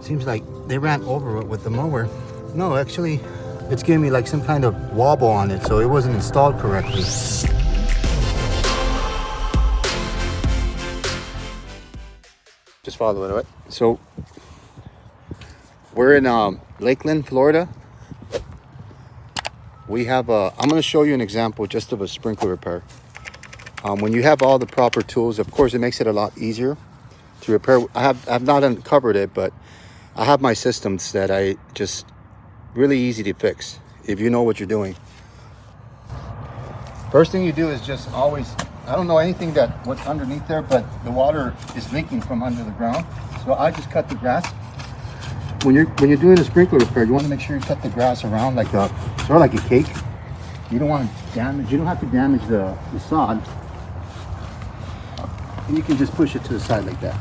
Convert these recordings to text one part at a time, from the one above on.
Seems like they ran over it with the mower. No, actually, it's giving me like some kind of wobble on it, so it wasn't installed correctly. Just follow it, right? So we're in Lakeland, Florida. We have I'm going to show you an example just of a sprinkler repair. When you have all the proper tools, of course, it makes it a lot easier to repair. I've not uncovered it, but I have my systems that I just really easy to fix if you know what you're doing. First thing you do is just always, I don't know anything that what's underneath there, but the water is leaking from under the ground. So I just cut the grass. When you're doing a sprinkler repair, you want to make sure you cut the grass around like a sort of like a cake. You don't want to damage. You don't have to damage the sod. And you can just push it to the side like that.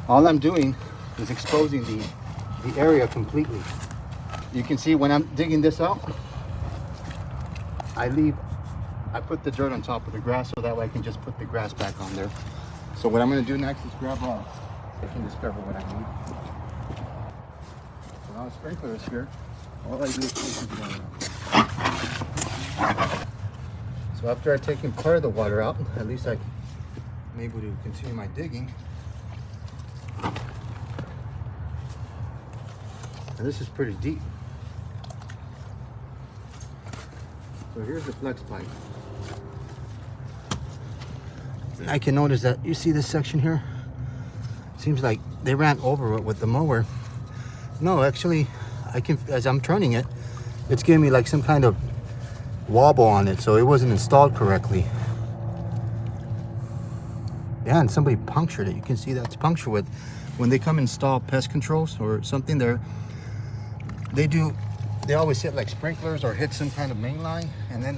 All I'm doing is exposing the area completely. You can see when I'm digging this out, I put the dirt on top of the grass so that way I can just put the grass back on there. So what I'm going to do next is grab I can discover what I need. So now the sprinkler is here. All I do is push it down. So after I've taken part of the water out, at least I'm able to continue my digging. And this is pretty deep. So here's the flex pipe. And I can notice that, you see this section here? Seems like they ran over it with the mower. No, actually, as I'm turning it, it's giving me like some kind of wobble on it, so it wasn't installed correctly. Yeah, and somebody punctured it. You can see that's punctured with, when they come install pest controls or something there, they always hit like sprinklers or hit some kind of main line, and then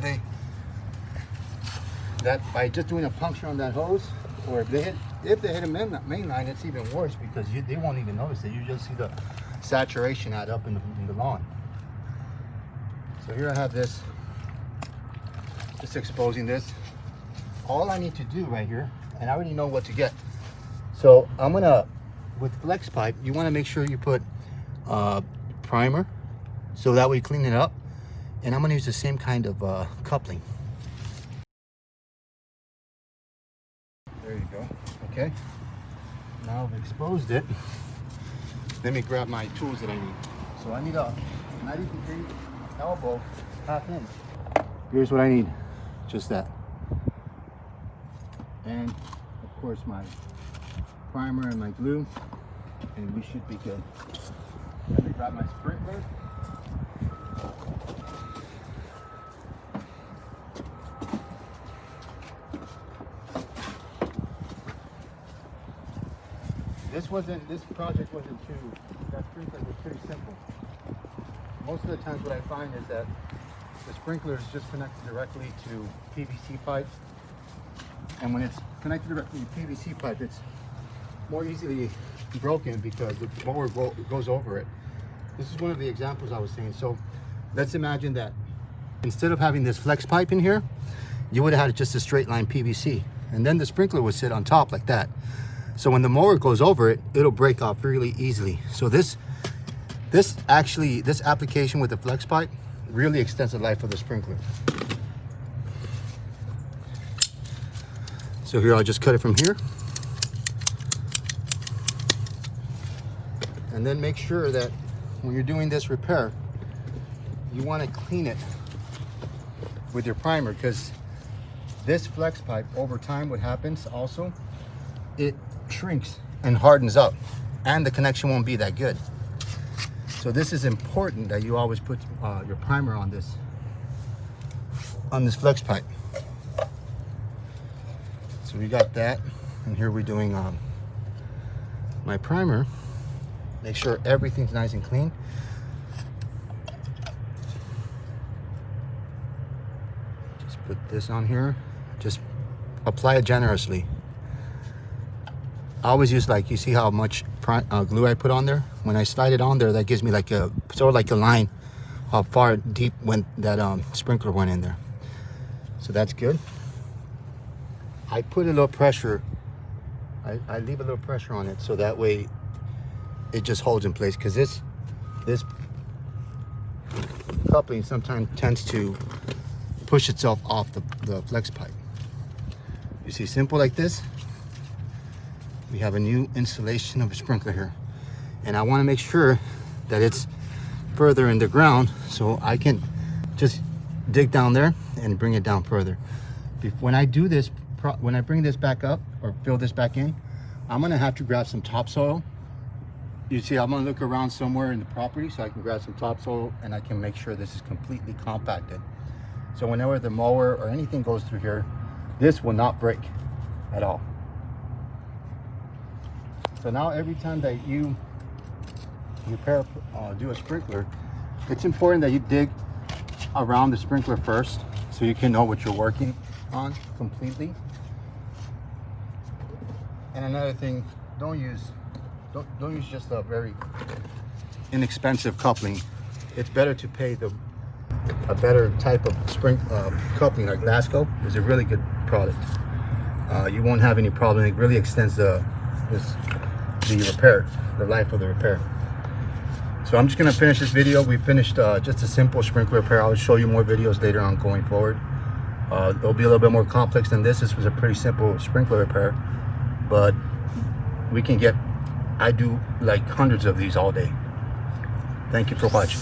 by just doing a puncture on that hose, or if they hit a main line, it's even worse because they won't even notice it. You just see the saturation add up in the lawn. So here I have this, just exposing this. All I need to do right here, and I already know what to get. So I'm gonna, with flex pipe, you wanna make sure you put primer, so that way you clean it up. And I'm gonna use the same kind of coupling. There you go, okay. Now I've exposed it. Let me grab my tools that I need. So I need a 90-degree elbow, half-inch. Here's what I need, just that. And of course my primer and my glue, and we should be good. Let me grab my sprinkler. This project wasn't that sprinkler was pretty simple. Most of the times what I find is that the sprinkler is just connected directly to PVC pipe. And when it's connected directly to PVC pipe, it's more easily broken because the mower goes over it. This is one of the examples I was saying. So let's imagine that instead of having this flex pipe in here, you would have had just a straight line PVC. And then the sprinkler would sit on top like that. So when the mower goes over it, it'll break off really easily. So this application with the flex pipe really extends the life of the sprinkler. So here, I'll just cut it from here. And then make sure that when you're doing this repair, you want to clean it with your primer, because this flex pipe, over time, what happens also, it shrinks and hardens up, and the connection won't be that good. So this is important that you always put your primer on this flex pipe. So we got that, and here we're doing my primer. Make sure everything's nice and clean. Just put this on here. Just apply it generously. I always use, like, you see how much glue I put on there? When I slide it on there, that gives me like a sort of like a line how far deep when that sprinkler went in there. So that's good. I put a little pressure I leave a little pressure on it so that way it just holds in place, because this coupling sometimes tends to push itself off the flex pipe. You see, simple like this. We have a new installation of a sprinkler here, and I want to make sure that it's further in the ground so I can just dig down there and bring it down further. When I do this, when I bring this back up or fill this back in, I'm gonna have to grab some topsoil. You see, I'm gonna look around somewhere in the property so I can grab some topsoil and I can make sure this is completely compacted. So whenever the mower or anything goes through here, this will not break at all. So now every time that you do a sprinkler, it's important that you dig around the sprinkler first so you can know what you're working on completely. And another thing, don't use just a very inexpensive coupling. It's better to pay a better type of coupling, like Lasco is a really good product. You won't have any problem. It really extends the repair, the life of the repair. So I'm just gonna finish this video. We finished just a simple sprinkler repair. I'll show you more videos later on going forward. It'll be a little bit more complex than this. This was a pretty simple sprinkler repair, but I do like hundreds of these all day. Thank you for watching.